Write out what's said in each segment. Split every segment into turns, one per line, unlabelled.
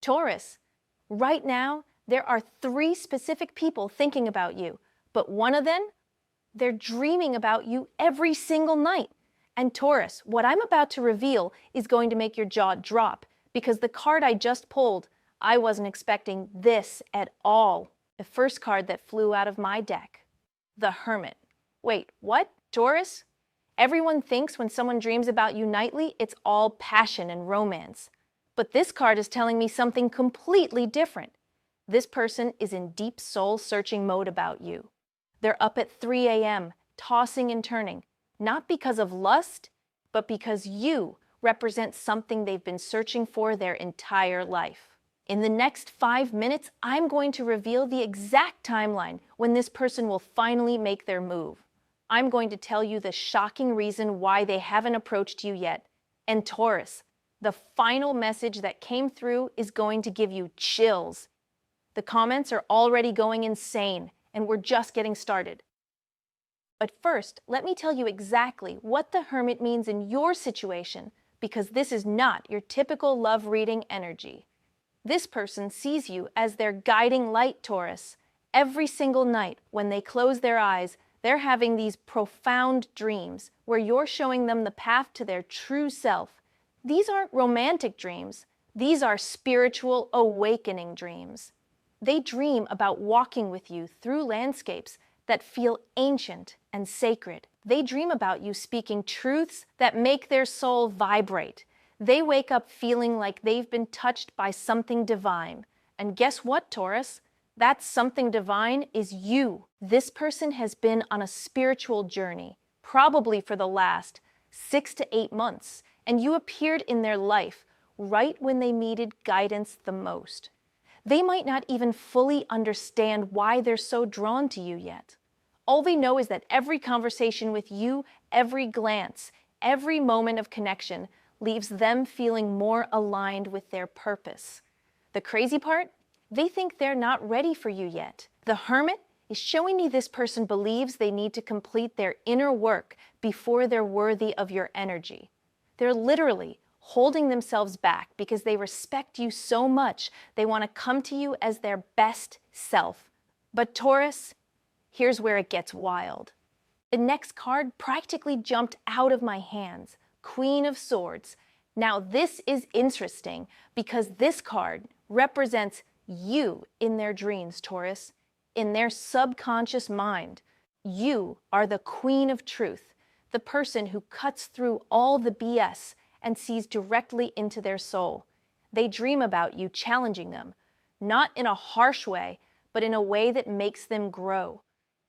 Taurus, right now, there are 3 specific people thinking about you, but one of them, they're dreaming about you every single night. And Taurus, what I'm about to reveal is going to make your jaw drop, because the card I just pulled, I wasn't expecting this at all. The first card that flew out of my deck, the Hermit. Wait, what? Taurus? Everyone thinks when someone dreams about you nightly, it's all passion and romance. But this card is telling me something completely different. This person is in deep soul-searching mode about you. They're up at 3 a.m., tossing and turning, not because of lust, but because you represent something they've been searching for their entire life. In the next 5 minutes, I'm going to reveal the exact timeline when this person will finally make their move. I'm going to tell you the shocking reason why they haven't approached you yet. And Taurus, the final message that came through is going to give you chills. The comments are already going insane, and we're just getting started. But first, let me tell you exactly what the Hermit means in your situation, because this is not your typical love reading energy. This person sees you as their guiding light, Taurus. Every single night, when they close their eyes, they're having these profound dreams where you're showing them the path to their true self. These aren't romantic dreams. These are spiritual awakening dreams. They dream about walking with you through landscapes that feel ancient and sacred. They dream about you speaking truths that make their soul vibrate. They wake up feeling like they've been touched by something divine. And guess what, Taurus? That something divine is you. This person has been on a spiritual journey, probably for the last 6 to 8 months, and you appeared in their life right when they needed guidance the most. They might not even fully understand why they're so drawn to you yet. All they know is that every conversation with you, every glance, every moment of connection leaves them feeling more aligned with their purpose. The crazy part? They think they're not ready for you yet. The Hermit is showing me this person believes they need to complete their inner work before they're worthy of your energy. They're literally holding themselves back because they respect you so much they want to come to you as their best self. But Taurus, here's where it gets wild. The next card practically jumped out of my hands, Queen of Swords. Now this is interesting because this card represents you in their dreams, Taurus. In their subconscious mind, you are the Queen of Truth, the person who cuts through all the BS and sees directly into their soul. They dream about you challenging them, not in a harsh way, but in a way that makes them grow.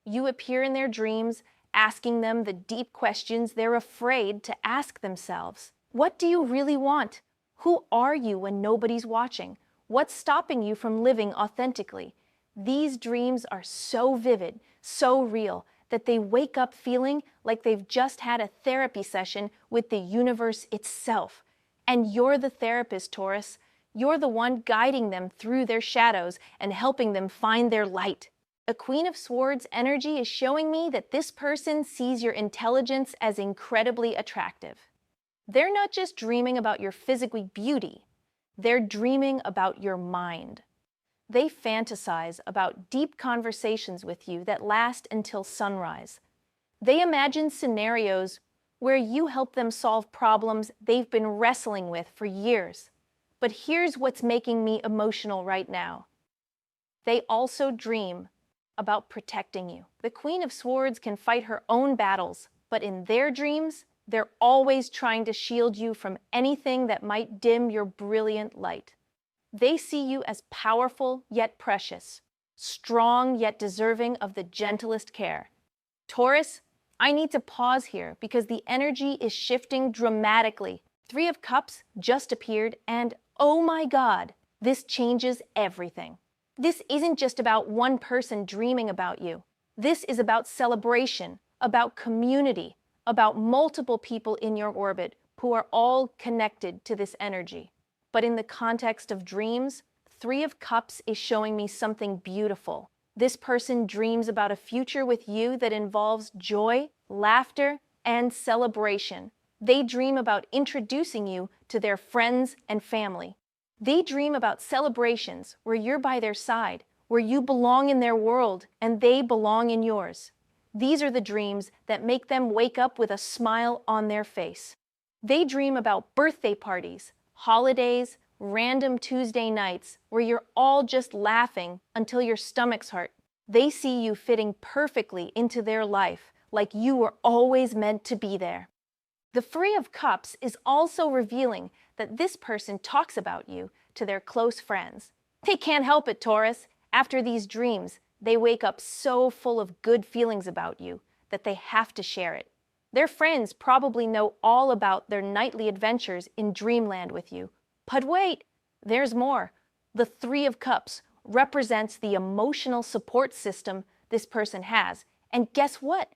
You appear in their dreams, asking them the deep questions they're afraid to ask themselves. What do you really want? Who are you when nobody's watching? What's stopping you from living authentically? These dreams are so vivid, so real, that they wake up feeling like they've just had a therapy session with the universe itself. And you're the therapist, Taurus. You're the one guiding them through their shadows and helping them find their light. A Queen of Swords energy is showing me that this person sees your intelligence as incredibly attractive. They're not just dreaming about your physical beauty. They're dreaming about your mind. They fantasize about deep conversations with you that last until sunrise. They imagine scenarios where you help them solve problems they've been wrestling with for years. But here's what's making me emotional right now. They also dream about protecting you. The Queen of Swords can fight her own battles, but in their dreams, they're always trying to shield you from anything that might dim your brilliant light. They see you as powerful yet precious, strong yet deserving of the gentlest care. Taurus, I need to pause here because the energy is shifting dramatically. 3 of Cups just appeared and, oh my God, this changes everything. This isn't just about one person dreaming about you. This is about celebration, about community, about multiple people in your orbit who are all connected to this energy. But in the context of dreams, 3 of Cups is showing me something beautiful. This person dreams about a future with you that involves joy, laughter, and celebration. They dream about introducing you to their friends and family. They dream about celebrations where you're by their side, where you belong in their world and they belong in yours. These are the dreams that make them wake up with a smile on their face. They dream about birthday parties, holidays, random Tuesday nights where you're all just laughing until your stomachs hurt. They see you fitting perfectly into their life, like you were always meant to be there. The Three of Cups is also revealing that this person talks about you to their close friends. They can't help it, Taurus. After these dreams, they wake up so full of good feelings about you that they have to share it. Their friends probably know all about their nightly adventures in dreamland with you. But wait, there's more. The Three of Cups represents the emotional support system this person has. And guess what?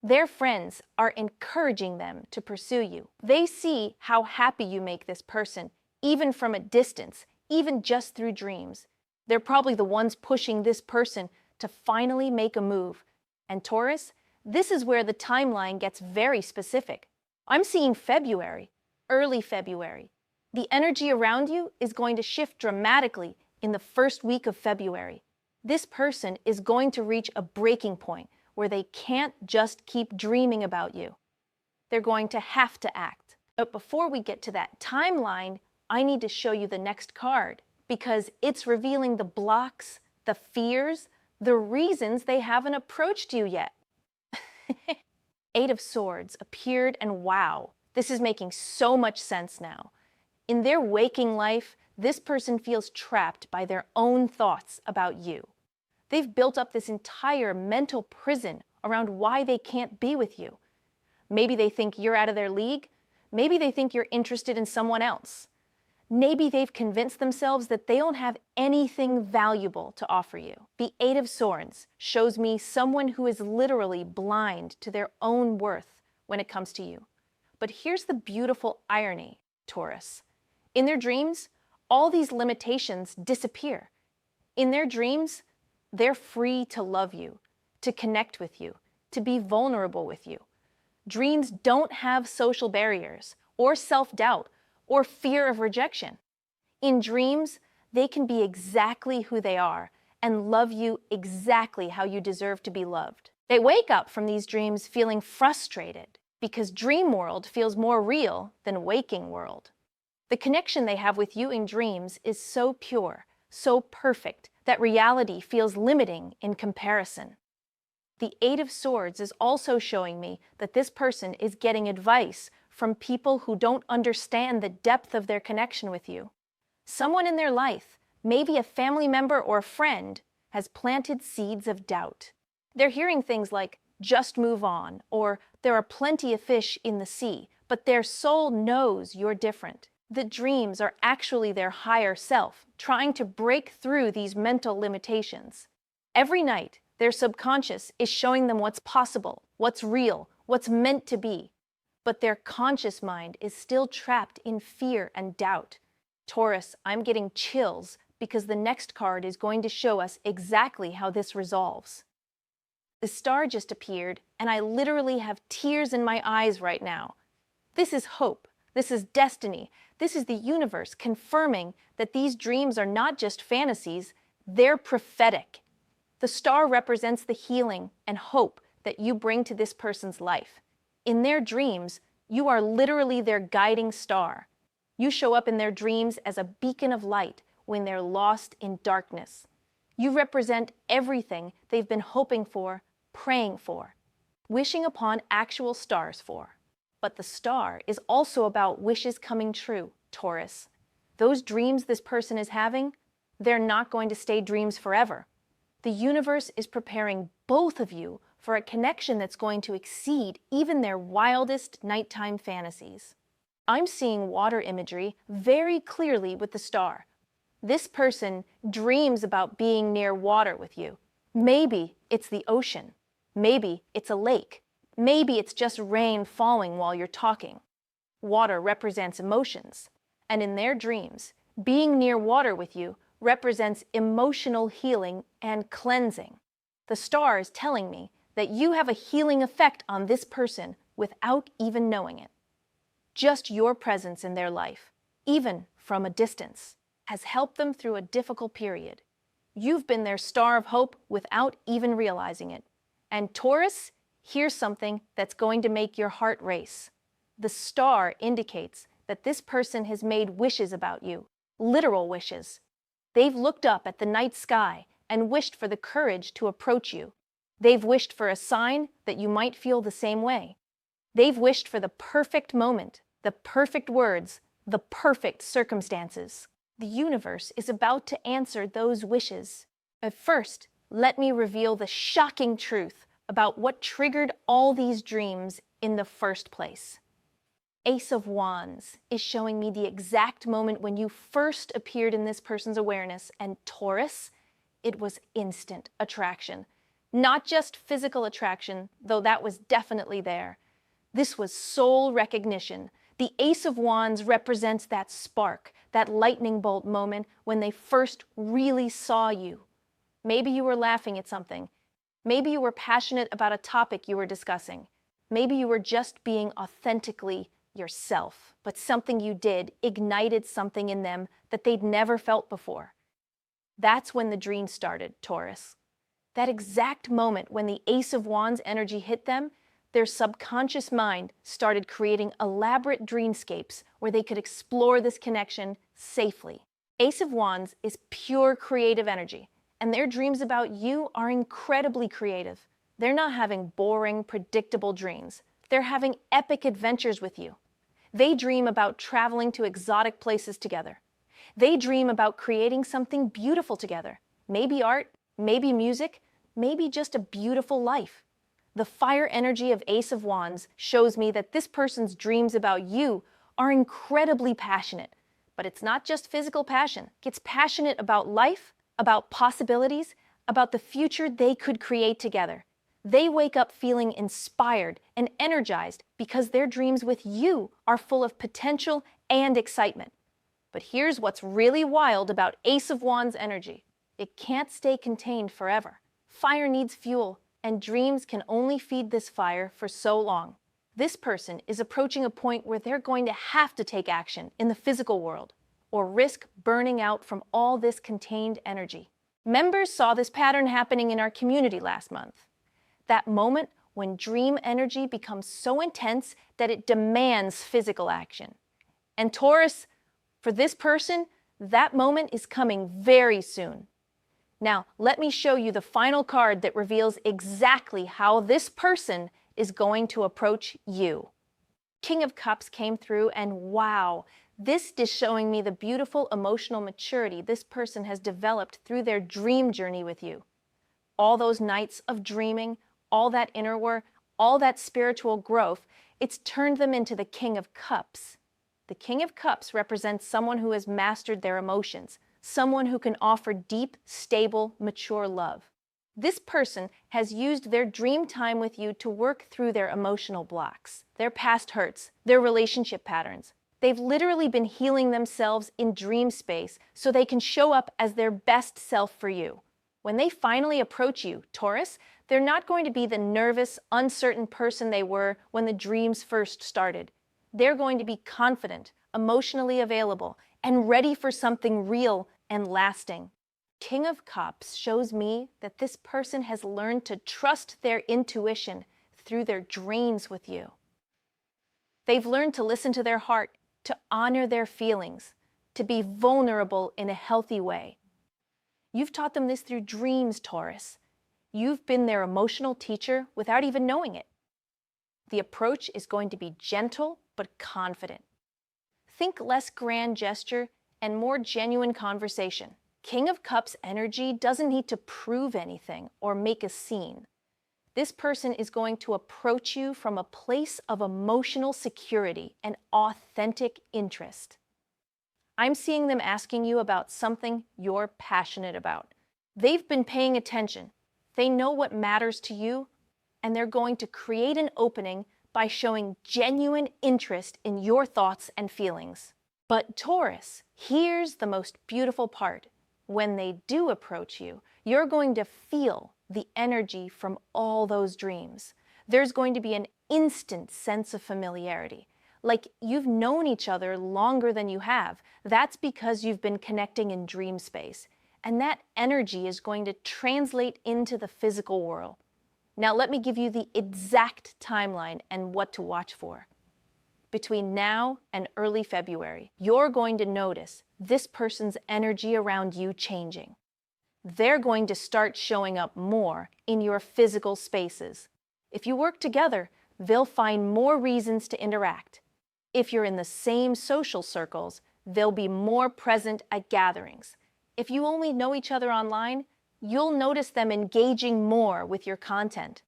Their friends are encouraging them to pursue you. They see how happy you make this person, even from a distance, even just through dreams. They're probably the ones pushing this person to finally make a move. And Taurus, this is where the timeline gets very specific. I'm seeing February, early February. The energy around you is going to shift dramatically in the first week of February. This person is going to reach a breaking point where they can't just keep dreaming about you. They're going to have to act. But before we get to that timeline, I need to show you the next card because it's revealing the blocks, the fears, the reasons they haven't approached you yet. Eight of Swords appeared, and wow, this is making so much sense now. In their waking life, this person feels trapped by their own thoughts about you. They've built up this entire mental prison around why they can't be with you. Maybe they think you're out of their league. Maybe they think you're interested in someone else. Maybe they've convinced themselves that they don't have anything valuable to offer you. The Eight of Swords shows me someone who is literally blind to their own worth when it comes to you. But here's the beautiful irony, Taurus. In their dreams, all these limitations disappear. In their dreams, they're free to love you, to connect with you, to be vulnerable with you. Dreams don't have social barriers, or self-doubt, or fear of rejection. In dreams, they can be exactly who they are and love you exactly how you deserve to be loved. They wake up from these dreams feeling frustrated because dream world feels more real than waking world. The connection they have with you in dreams is so pure, so perfect, that reality feels limiting in comparison. The Eight of Swords is also showing me that this person is getting advice from people who don't understand the depth of their connection with you. Someone in their life, maybe a family member or a friend, has planted seeds of doubt. They're hearing things like, just move on, or there are plenty of fish in the sea, but their soul knows you're different. The dreams are actually their higher self, trying to break through these mental limitations. Every night, their subconscious is showing them what's possible, what's real, what's meant to be. But their conscious mind is still trapped in fear and doubt. Taurus, I'm getting chills because the next card is going to show us exactly how this resolves. The star just appeared, and I literally have tears in my eyes right now. This is hope. This is destiny. This is the universe confirming that these dreams are not just fantasies, they're prophetic. The star represents the healing and hope that you bring to this person's life. In their dreams, you are literally their guiding star. You show up in their dreams as a beacon of light when they're lost in darkness. You represent everything they've been hoping for, praying for, wishing upon actual stars for. But the star is also about wishes coming true, Taurus. Those dreams this person is having, they're not going to stay dreams forever. The universe is preparing both of you for a connection that's going to exceed even their wildest nighttime fantasies. I'm seeing water imagery very clearly with the star. This person dreams about being near water with you. Maybe it's the ocean. Maybe it's a lake. Maybe it's just rain falling while you're talking. Water represents emotions, and in their dreams, being near water with you represents emotional healing and cleansing. The star is telling me that you have a healing effect on this person without even knowing it. Just your presence in their life, even from a distance, has helped them through a difficult period. You've been their star of hope without even realizing it. And Taurus, here's something that's going to make your heart race. The star indicates that this person has made wishes about you, literal wishes. They've looked up at the night sky and wished for the courage to approach you. They've wished for a sign that you might feel the same way. They've wished for the perfect moment, the perfect words, the perfect circumstances. The universe is about to answer those wishes. At first, let me reveal the shocking truth about what triggered all these dreams in the first place. Ace of Wands is showing me the exact moment when you first appeared in this person's awareness, and Taurus, it was instant attraction. Not just physical attraction, though that was definitely there. This was soul recognition. The Ace of Wands represents that spark, that lightning bolt moment when they first really saw you. Maybe you were laughing at something. Maybe you were passionate about a topic you were discussing. Maybe you were just being authentically yourself, but something you did ignited something in them that they'd never felt before. That's when the dream started, Taurus. That exact moment when the Ace of Wands energy hit them, their subconscious mind started creating elaborate dreamscapes where they could explore this connection safely. Ace of Wands is pure creative energy, and their dreams about you are incredibly creative. They're not having boring, predictable dreams. They're having epic adventures with you. They dream about traveling to exotic places together. They dream about creating something beautiful together. Maybe art, maybe music, maybe just a beautiful life. The fire energy of Ace of Wands shows me that this person's dreams about you are incredibly passionate. But it's not just physical passion. It's passionate about life, about possibilities, about the future they could create together. They wake up feeling inspired and energized because their dreams with you are full of potential and excitement. But here's what's really wild about Ace of Wands energy. It can't stay contained forever. Fire needs fuel, and dreams can only feed this fire for so long. This person is approaching a point where they're going to have to take action in the physical world, or risk burning out from all this contained energy. Members saw this pattern happening in our community last month. That moment when dream energy becomes so intense that it demands physical action. And Taurus, for this person, that moment is coming very soon. Now, let me show you the final card that reveals exactly how this person is going to approach you. King of Cups came through, and wow, this is showing me the beautiful emotional maturity this person has developed through their dream journey with you. All those nights of dreaming, all that inner work, all that spiritual growth, it's turned them into the King of Cups. The King of Cups represents someone who has mastered their emotions, someone who can offer deep, stable, mature love. This person has used their dream time with you to work through their emotional blocks, their past hurts, their relationship patterns. They've literally been healing themselves in dream space so they can show up as their best self for you. When they finally approach you, Taurus, they're not going to be the nervous, uncertain person they were when the dreams first started. They're going to be confident, emotionally available, and ready for something real and lasting. King of Cups shows me that this person has learned to trust their intuition through their dreams with you. They've learned to listen to their heart, to honor their feelings, to be vulnerable in a healthy way. You've taught them this through dreams, Taurus. You've been their emotional teacher without even knowing it. The approach is going to be gentle but confident. Think less grand gesture and more genuine conversation. King of Cups energy doesn't need to prove anything or make a scene. This person is going to approach you from a place of emotional security and authentic interest. I'm seeing them asking you about something you're passionate about. They've been paying attention. They know what matters to you, and they're going to create an opening by showing genuine interest in your thoughts and feelings. But Taurus, here's the most beautiful part. When they do approach you, you're going to feel the energy from all those dreams. There's going to be an instant sense of familiarity, like you've known each other longer than you have. That's because you've been connecting in dream space. And that energy is going to translate into the physical world. Now, let me give you the exact timeline and what to watch for. Between now and early February, you're going to notice this person's energy around you changing. They're going to start showing up more in your physical spaces. If you work together, they'll find more reasons to interact. If you're in the same social circles, they'll be more present at gatherings. If you only know each other online, you'll notice them engaging more with your content.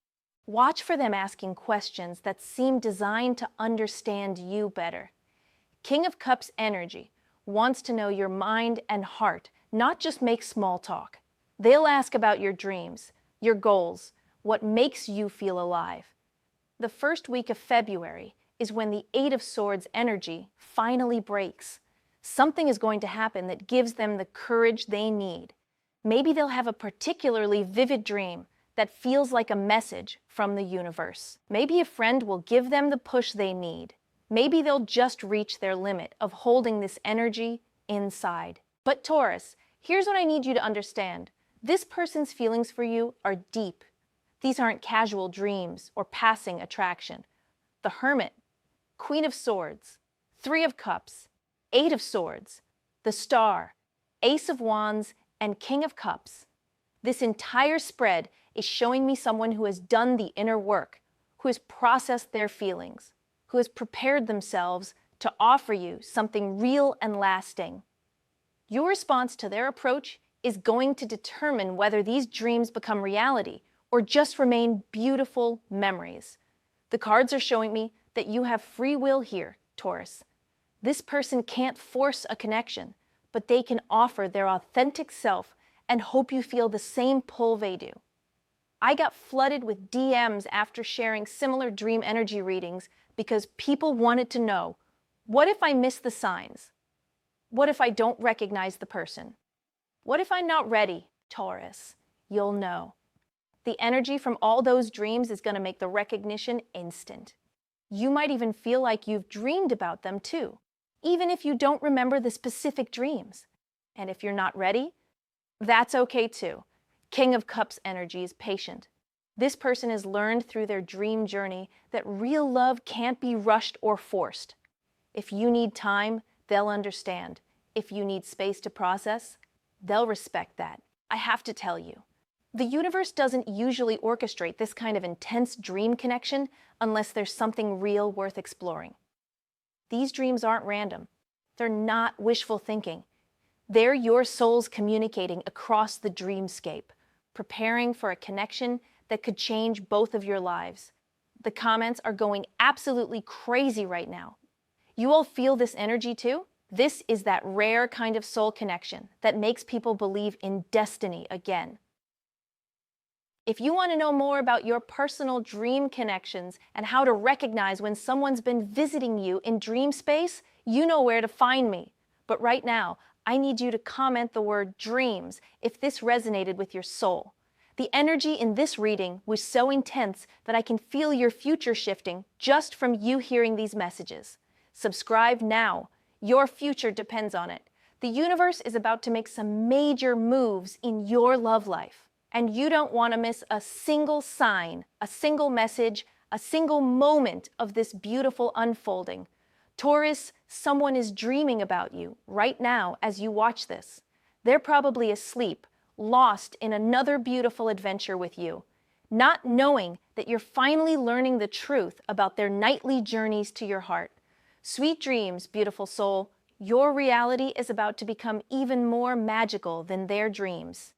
Watch for them asking questions that seem designed to understand you better. King of Cups energy wants to know your mind and heart, not just make small talk. They'll ask about your dreams, your goals, what makes you feel alive. The first week of February is when the Eight of Swords energy finally breaks. Something is going to happen that gives them the courage they need. Maybe they'll have a particularly vivid dream that feels like a message from the universe. Maybe a friend will give them the push they need. Maybe they'll just reach their limit of holding this energy inside. But Taurus, here's what I need you to understand. This person's feelings for you are deep. These aren't casual dreams or passing attraction. The Hermit, Queen of Swords, Three of Cups, Eight of Swords, the Star, Ace of Wands, and King of Cups. This entire spread is showing me someone who has done the inner work, who has processed their feelings, who has prepared themselves to offer you something real and lasting. Your response to their approach is going to determine whether these dreams become reality or just remain beautiful memories. The cards are showing me that you have free will here, Taurus. This person can't force a connection, but they can offer their authentic self and hope you feel the same pull they do. I got flooded with DMs after sharing similar dream energy readings because people wanted to know, what if I miss the signs? What if I don't recognize the person? What if I'm not ready, Taurus? You'll know. The energy from all those dreams is going to make the recognition instant. You might even feel like you've dreamed about them too, even if you don't remember the specific dreams. And if you're not ready, that's okay too. King of Cups energy is patient. This person has learned through their dream journey that real love can't be rushed or forced. If you need time, they'll understand. If you need space to process, they'll respect that. I have to tell you, the universe doesn't usually orchestrate this kind of intense dream connection unless there's something real worth exploring. These dreams aren't random. They're not wishful thinking. They're your souls communicating across the dreamscape, preparing for a connection that could change both of your lives. The comments are going absolutely crazy right now. You all feel this energy too? This is that rare kind of soul connection that makes people believe in destiny again. If you want to know more about your personal dream connections and how to recognize when someone's been visiting you in dream space, you know where to find me. But right now, I need you to comment the word dreams if this resonated with your soul. The energy in this reading was so intense that I can feel your future shifting just from you hearing these messages. Subscribe now. Your future depends on it. The universe is about to make some major moves in your love life, and you don't want to miss a single sign, a single message, a single moment of this beautiful unfolding. Taurus, someone is dreaming about you right now as you watch this. They're probably asleep, lost in another beautiful adventure with you, not knowing that you're finally learning the truth about their nightly journeys to your heart. Sweet dreams, beautiful soul. Your reality is about to become even more magical than their dreams.